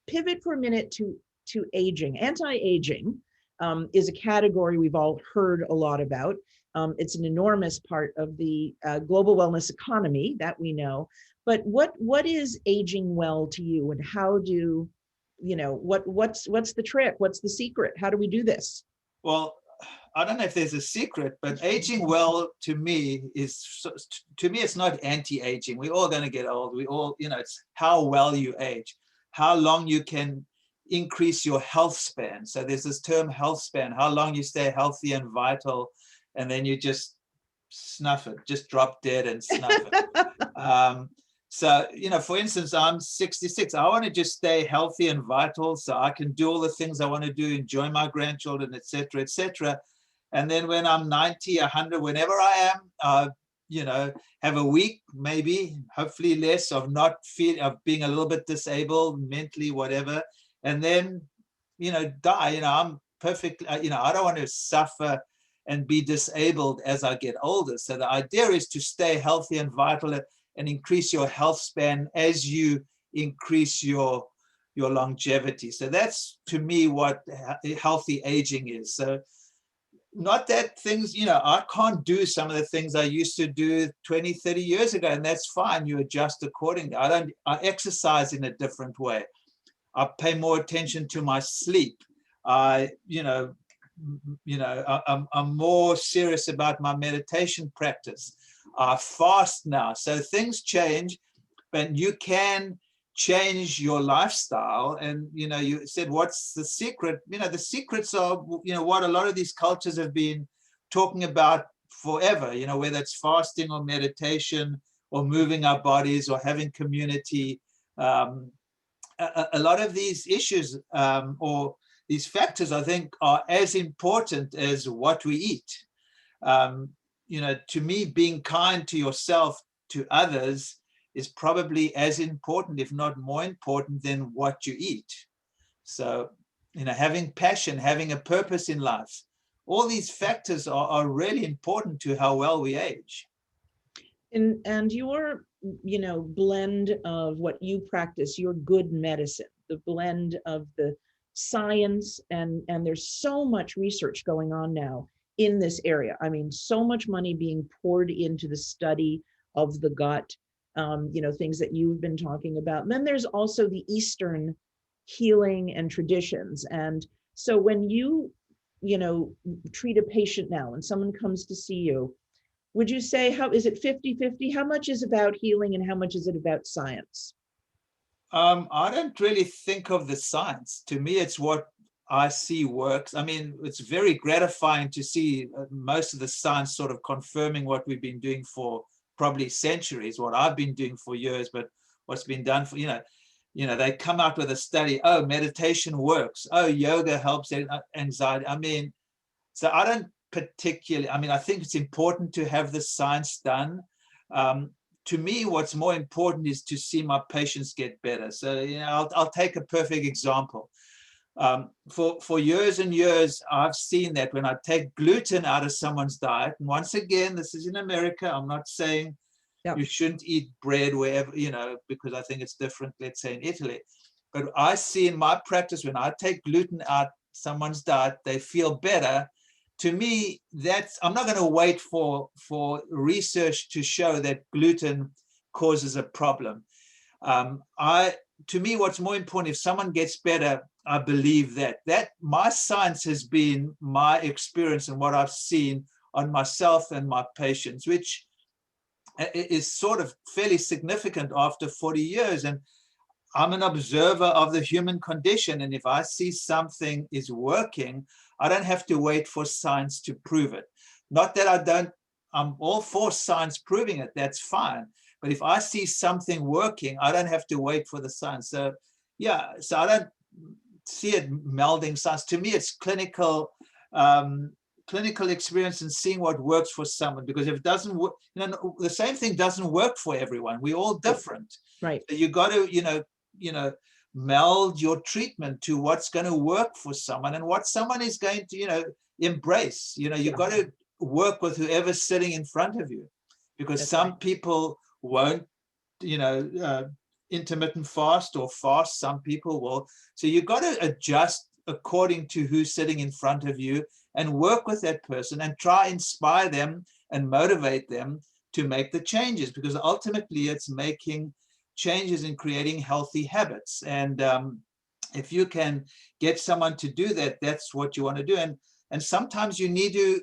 pivot for a minute to aging. Anti-aging is a category we've all heard a lot about. It's an enormous part of the global wellness economy that we know. But what is aging well to you, and how do what's the trick? What's the secret? How do we do this? Well, I don't know if there's a secret, but aging well to me it's not anti-aging. We're all going to get old. We all, it's how well you age, how long you can increase your health span. So there's this term health span, how long you stay healthy and vital, and then you just snuff it, just drop dead and snuff it. So, for instance, I'm 66. I want to just stay healthy and vital so I can do all the things I want to do, enjoy my grandchildren, et cetera, et cetera. And then when I'm 90, 100, whenever I am, have a week, maybe, hopefully less, of being a little bit disabled mentally, whatever, and then, die. I'm perfect. I don't want to suffer and be disabled as I get older. So the idea is to stay healthy and vital and increase your health span as you increase your longevity. So that's, to me, what healthy aging is. So not that things, I can't do some of the things I used to do 20, 30 years ago, and that's fine. You adjust accordingly. I exercise in a different way. I pay more attention to my sleep. I, you know, I'm more serious about my meditation practice. I fast now, so things change, but you can change your lifestyle. And, you know, you said, what's the secret? You know, the secrets are, you know, what a lot of these cultures have been talking about forever, you know, whether it's fasting or meditation or moving our bodies or having community. A lot of these issues or these factors, I think, are as important as what we eat. You know, to me, being kind to yourself, to others, is probably as important, if not more important, than what you eat. So, you know, having passion, having a purpose in life, all these factors are really important to how well we age. And your, you know, blend of what you practice, your good medicine, the blend of the science, and there's so much research going on now in this area. I mean, so much money being poured into the study of the gut, you know, things that you've been talking about. And then there's also the Eastern healing and traditions. And so when you know, treat a patient now and someone comes to see you, would you say, how is it 50-50? How much is about healing and how much is it about science? I don't really think of the science. To me, it's what I see works. I mean, it's very gratifying to see most of the science sort of confirming what we've been doing for probably centuries, what I've been doing for years, but what's been done for, you know, they come out with a study, oh, meditation works, oh, yoga helps anxiety. I mean, so I don't particularly, I mean, I think it's important to have the science done. To me, what's more important is to see my patients get better. So, you know, I'll take a perfect example. For years and years, I've seen that when I take gluten out of someone's diet, and once again, this is in America, I'm not saying you shouldn't eat bread wherever, you know, because I think it's different, let's say in Italy. But I see in my practice, when I take gluten out someone's diet, they feel better. To me, that's, I'm not going to wait for research to show that gluten causes a problem. To me, what's more important, if someone gets better, I believe that my science has been my experience and what I've seen on myself and my patients, which is sort of fairly significant after 40 years. And I'm an observer of the human condition. And if I see something is working, I don't have to wait for science to prove it. Not that I'm all for science proving it, that's fine. But if I see something working, I don't have to wait for the science. So yeah, so I don't see it melding science. To me, it's clinical experience and seeing what works for someone, because if it doesn't work, you know, the same thing doesn't work for everyone. We're all different. Right. So you got to, you know, meld your treatment to what's going to work for someone and what someone is going to, you know, embrace. You know, you've got to work with whoever's sitting in front of you, because That's some right. people won't, you know, intermittent fast or fast, some people will. So you've got to adjust according to who's sitting in front of you and work with that person and try inspire them and motivate them to make the changes, because ultimately it's making changes in creating healthy habits. And if you can get someone to do that, that's what you want to do. And sometimes you need to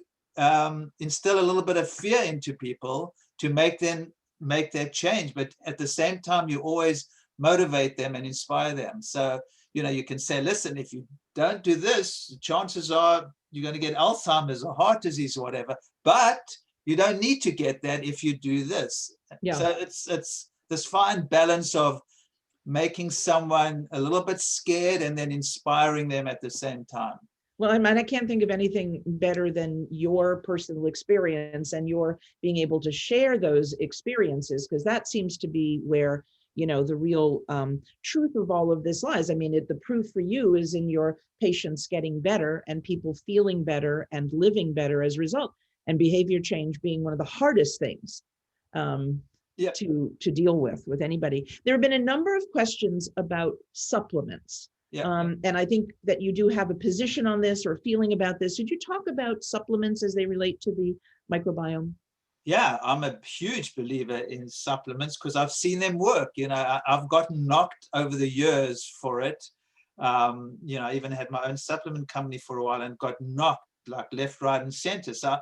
instill a little bit of fear into people to make them make that change. But at the same time, you always motivate them and inspire them. So, you know, you can say, listen, if you don't do this, chances are you're going to get Alzheimer's or heart disease or whatever, but you don't need to get that if you do this. Yeah. So it's this fine balance of making someone a little bit scared and then inspiring them at the same time. Well, I mean, I can't think of anything better than your personal experience and your being able to share those experiences, because that seems to be where, you know, the real truth of all of this lies. I mean, the proof for you is in your patients getting better and people feeling better and living better as a result, and behavior change being one of the hardest things to deal with anybody. There have been a number of questions about supplements. And I think that you do have a position on this or feeling about this. Could you talk about supplements as they relate to the microbiome? Yeah, I'm a huge believer in supplements because I've seen them work. You know, I've gotten knocked over the years for it. I even had my own supplement company for a while and got knocked like left, right, and center. So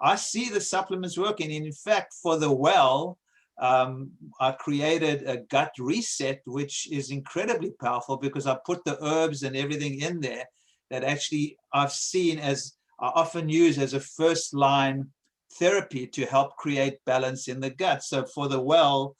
I see the supplements working. And in fact, for the well, I created a gut reset, which is incredibly powerful because I put the herbs and everything in there that actually I've seen as I often use as a first line therapy to help create balance in the gut. So for the well,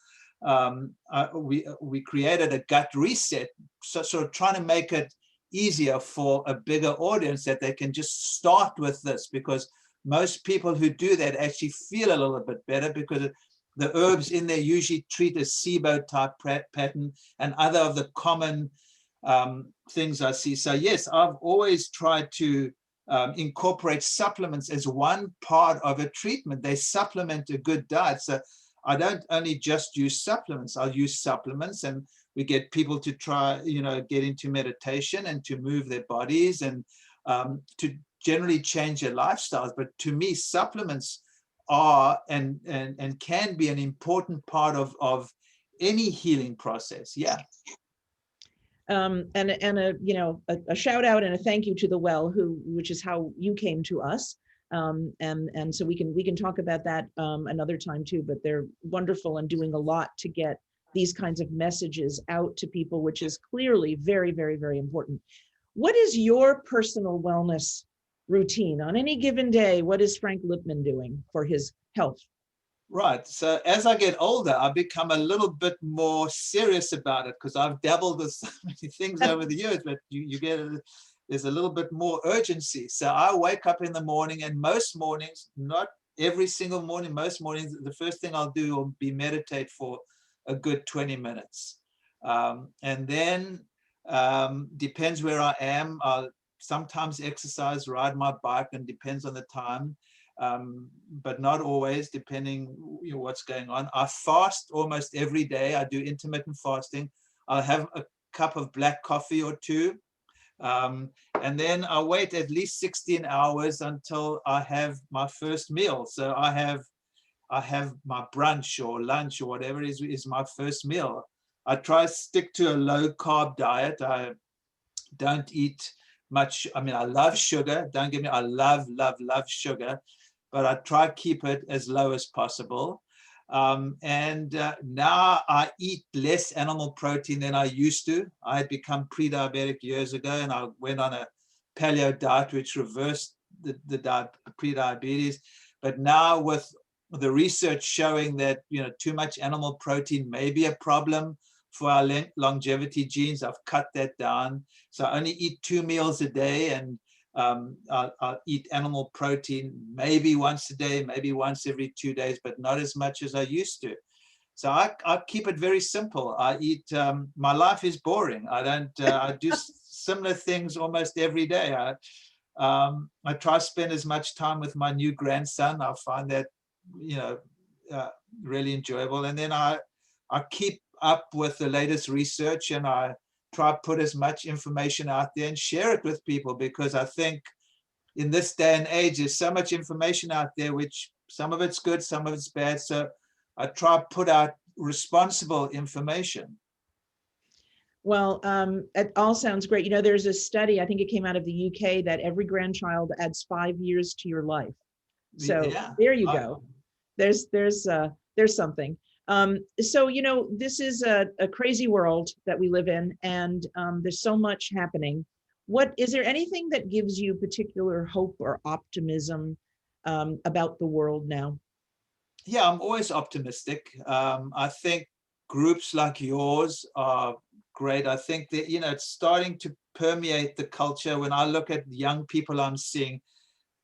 we created a gut reset, so sort of trying to make it easier for a bigger audience that they can just start with this, because most people who do that actually feel a little bit better because the herbs in there usually treat a SIBO type pattern and other of the common things I see. So yes, I've always tried to incorporate supplements as one part of a treatment. They supplement a good diet. So I don't only just use supplements, I'll use supplements, and we get people to try, get into meditation and to move their bodies and to generally change their lifestyles. But to me, supplements are and can be an important part of any healing process. Yeah. And a shout out and a thank you to the well, which is how you came to us. And so we can talk about that another time too, but they're wonderful and doing a lot to get these kinds of messages out to people, which is clearly very, very, very important. What is your personal wellness routine on any given day? What is Frank Lipman doing for his health? Right. So as I get older, I become a little bit more serious about it because I've dabbled with so many things over the years, but there's a little bit more urgency. So I wake up in the morning, and most mornings, not every single morning, most mornings, the first thing I'll do will be meditate for a good 20 minutes. And then depends where I am. I'll sometimes exercise, ride my bike, and depends on the time. But not always, depending what's going on. I fast almost every day. I do intermittent fasting. I'll have a cup of black coffee or two. And then I wait at least 16 hours until I have my first meal. So I have my brunch or lunch or whatever is my first meal. I try to stick to a low carb diet. I don't eat much. I mean, I love sugar. Don't get me, I love sugar, but I try to keep it as low as possible. And now I eat less animal protein than I used to. I had become pre-diabetic years ago, and I went on a paleo diet, which reversed the pre-diabetes. But now with the research showing that too much animal protein may be a problem for our longevity genes, I've cut that down. So I only eat 2 meals a day, and I'll eat animal protein maybe once a day, maybe once every 2 days, but not as much as I used to. So I keep it very simple. I eat, my life is boring. I do similar things almost every day. I try to spend as much time with my new grandson. I find that, really enjoyable. And then I keep up with the latest research, and I try to put as much information out there and share it with people, because I think in this day and age, there's so much information out there, which some of it's good, some of it's bad. So I try to put out responsible information. Well, it all sounds great. There's a study, I think it came out of the UK, that every grandchild adds 5 years to your life. So yeah. There you go. There's something. So, this is a crazy world that we live in, and there's so much happening. Is there anything that gives you particular hope or optimism about the world now? Yeah, I'm always optimistic. I think groups like yours are great. I think that, it's starting to permeate the culture. When I look at young people I'm seeing,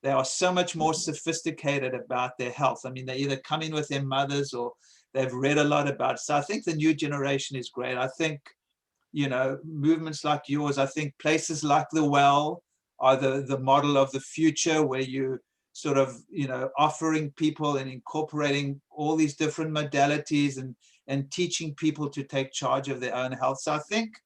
they are so much more sophisticated about their health. I mean, they either come in with their mothers or they've read a lot about it. So I think the new generation is great. I think, movements like yours, I think places like the Well are the model of the future, where you sort of, offering people and incorporating all these different modalities and teaching people to take charge of their own health. So I think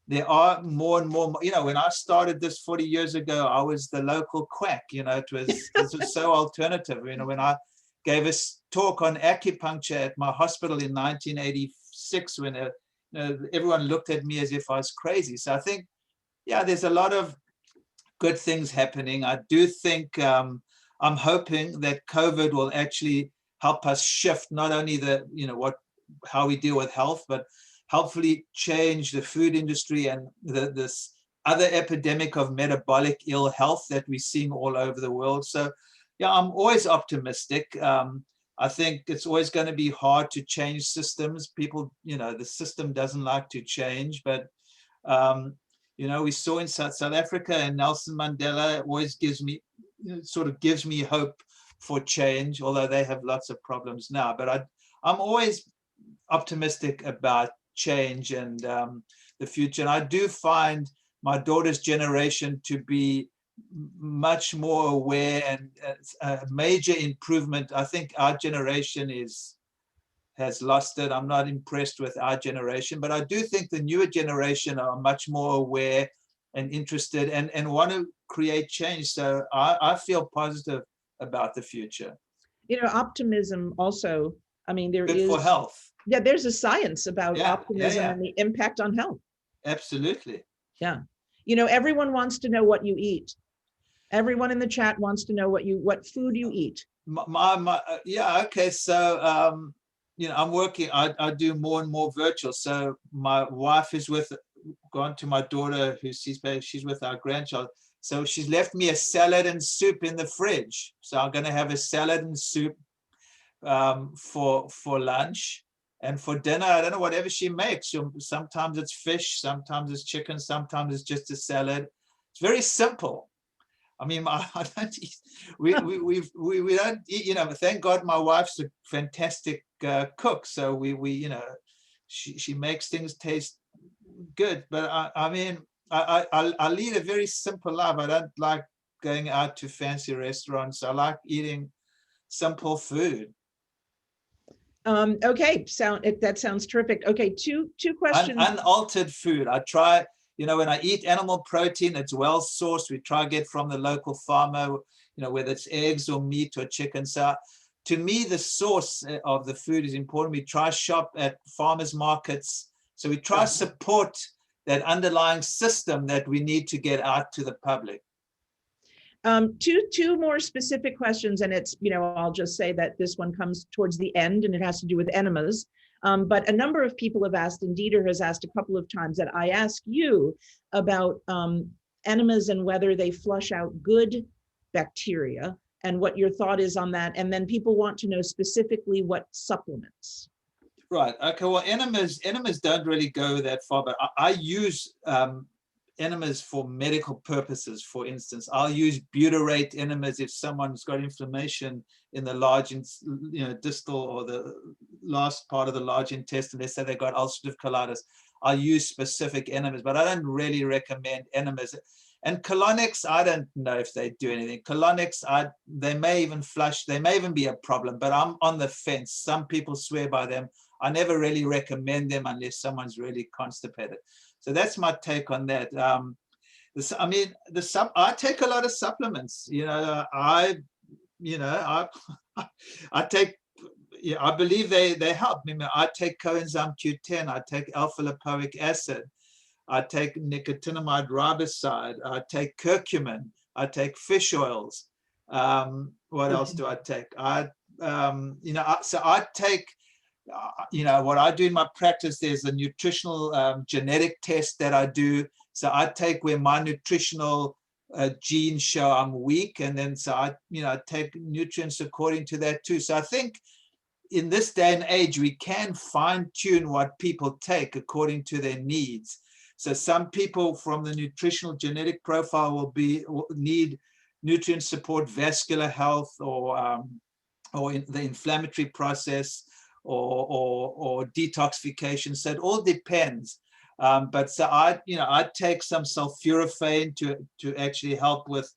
there are more and more, when I started this 40 years ago, I was the local quack, this was so alternative. When I gave a talk on acupuncture at my hospital in 1986, when everyone looked at me as if I was crazy. So I think yeah, there's a lot of good things happening. I do think I'm hoping that COVID will actually help us shift not only how we deal with health, but hopefully change the food industry and this other epidemic of metabolic ill health that we're seeing all over the world. So yeah, I'm always optimistic. I think it's always going to be hard to change systems. People, the system doesn't like to change, but we saw in South Africa, and Nelson Mandela always gives me hope for change, although they have lots of problems now. But I'm always optimistic about change and the future. And I do find my daughter's generation to be much more aware, and a major improvement. I think our generation has lost it. I'm not impressed with our generation, but I do think the newer generation are much more aware and interested and want to create change. So I feel positive about the future. Optimism also, I mean, there Good is for health. Yeah, there's a science about optimism and the impact on health. Absolutely. Yeah. Everyone wants to know what you eat. Everyone in the chat wants to know what food you eat. Yeah. Okay. So, I'm working, I do more and more virtual. So my wife is gone to my daughter she's with our grandchild. So she's left me a salad and soup in the fridge. So I'm going to have a salad and soup for lunch. And for dinner, I don't know, whatever she makes. Sometimes it's fish, sometimes it's chicken, sometimes it's just a salad. It's very simple. I mean, I don't eat, we don't eat, thank God my wife's a fantastic cook. So she makes things taste good. But I lead a very simple life. I don't like going out to fancy restaurants. I like eating simple food. Okay, that sounds terrific. Okay, two questions. Unaltered food. I try, when I eat animal protein, it's well sourced. We try to get from the local farmer, whether it's eggs or meat or chicken. So to me, the source of the food is important. We try shop at farmers markets. So we try to support that underlying system that we need to get out to the public. Two more specific questions, and it's, I'll just say that this one comes towards the end and it has to do with enemas. But a number of people have asked, and Dieter has asked a couple of times, that I ask you about enemas and whether they flush out good bacteria and what your thought is on that. And then people want to know specifically what supplements. Right. Okay. Well, enemas don't really go that far, but I use enemas for medical purposes. For instance, I'll use butyrate enemas if someone's got inflammation in the large, distal or the last part of the large intestine. They say they've got ulcerative colitis. I'll use specific enemas, but I don't really recommend enemas. And colonics, I don't know if they do anything. Colonics, they may even flush. They may even be a problem, but I'm on the fence. Some people swear by them. I never really recommend them unless someone's really constipated. So that's my take on that. I take a lot of supplements. I believe they help. I take coenzyme Q10. I take alpha lipoic acid. I take nicotinamide riboside. I take curcumin. I take fish oils. What else do I take? So I take. What I do in my practice, there's a nutritional genetic test that I do. So I take where my nutritional genes show I'm weak, and then so I take nutrients according to that too. So I think in this day and age, we can fine tune what people take according to their needs. So some people from the nutritional genetic profile will need nutrient support, vascular health, or in the inflammatory process. Or detoxification. So it all depends. But so I take some sulforaphane to actually help with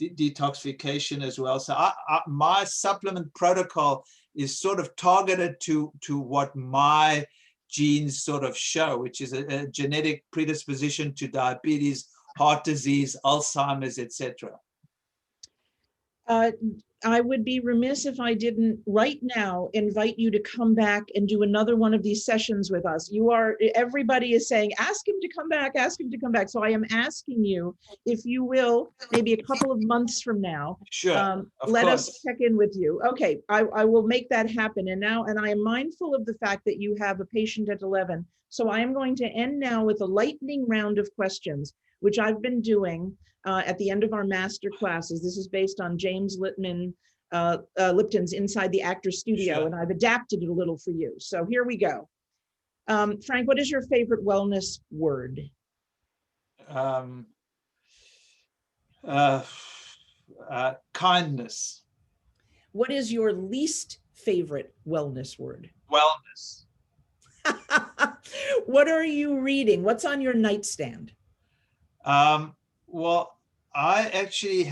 detoxification as well. So my supplement protocol is sort of targeted to what my genes sort of show, which is a genetic predisposition to diabetes, heart disease, Alzheimer's, etc. I would be remiss if I didn't right now invite you to come back and do another one of these sessions with us. Everybody is saying, ask him to come back, ask him to come back. So I am asking you, if you will, maybe a couple of months from now, Sure, let us check in with you. Okay, I will make that happen. And I am mindful of the fact that you have a patient at 11. So I am going to end now with a lightning round of questions, which I've been doing at the end of our master classes. This is based on James Lipman's Inside the Actor's Studio, Sure. and I've adapted it a little for you. So here we go. Frank, what is your favorite wellness word? Kindness. What is your least favorite wellness word? Wellness. What are you reading? What's on your nightstand? Well, I actually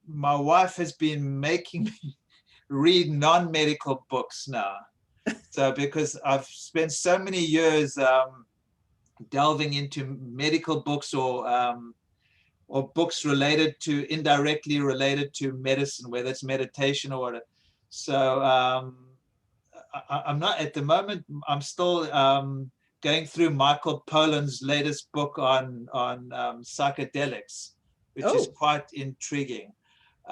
my wife has been making me read non-medical books now. So because I've spent so many years delving into medical books or books indirectly related to medicine, whether it's meditation or whatever. So I'm not at the moment. I'm still going through Michael Pollan's latest book on psychedelics, which is quite intriguing.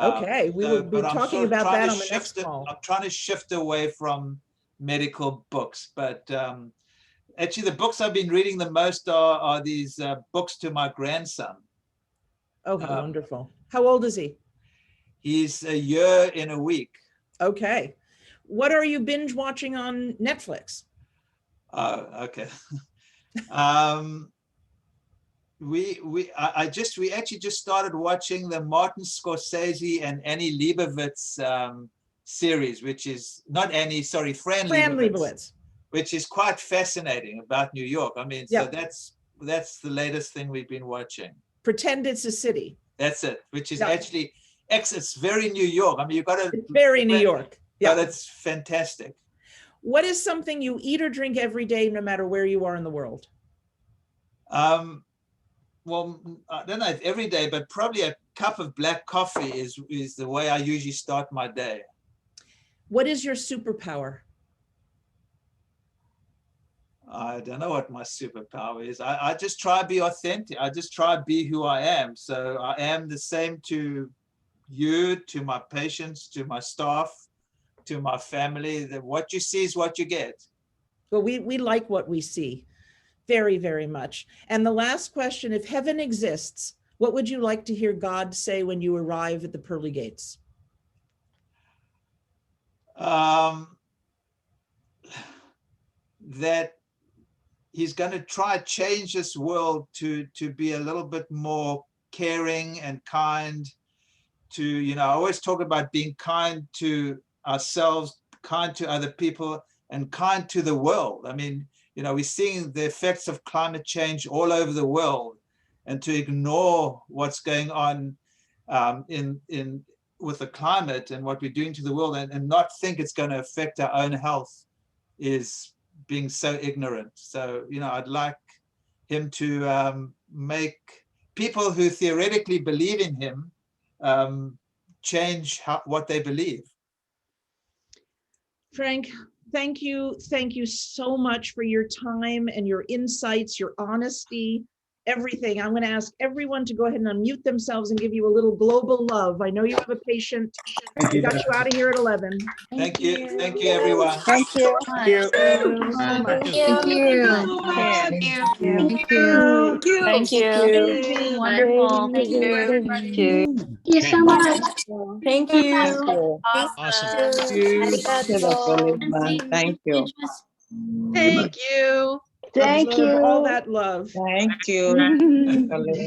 Okay, we will be talking about that on the next call. I'm trying to shift away from medical books, but actually the books I've been reading the most are these books to my grandson. Oh, wonderful. How old is he? He's a year in a week. Okay. What are you binge watching on Netflix? Okay. We actually just started watching the Martin Scorsese and Annie Leibovitz series, which is not Annie, sorry, Fran Lebowitz, which is quite fascinating about New York. I mean, so that's the latest thing we've been watching. Pretend It's a City. That's it, which is actually it's very New York. I mean, it's very New York. Yeah, that's fantastic. What is something you eat or drink every day, no matter where you are in the world? Well, I don't know if every day, but probably a cup of black coffee is the way I usually start my day. What is your superpower? I don't know what my superpower is. I just try to be authentic. I just try to be who I am. So I am the same to you, to my patients, to my staff, to my family. That what you see is what you get. Well, we like what we see very, very much. And the last question, if heaven exists, what would you like to hear God say when you arrive at the pearly gates? That he's going to try to change this world to be a little bit more caring and kind to, I always talk about being kind to ourselves, kind to other people, and kind to the world. I mean, we're seeing the effects of climate change all over the world, and to ignore what's going on with the climate and what we're doing to the world and not think it's going to affect our own health is being so ignorant. So, I'd like him to make people who theoretically believe in him change what they believe. Frank, thank you. Thank you so much for your time and your insights, your honesty, everything. I'm going to ask everyone to go ahead and unmute themselves and give you a little global love. I know you have a patient. We got you out of here at 11. Thank you. Thank you, everyone. Thank you. Thank you so much. Thank you. Thank you. Thank you. Thank you. Wonderful. Thank you. Thank you. Thank you so much. Thank you. Awesome. Thank you. Thank you. Absorb all that love. Thank you.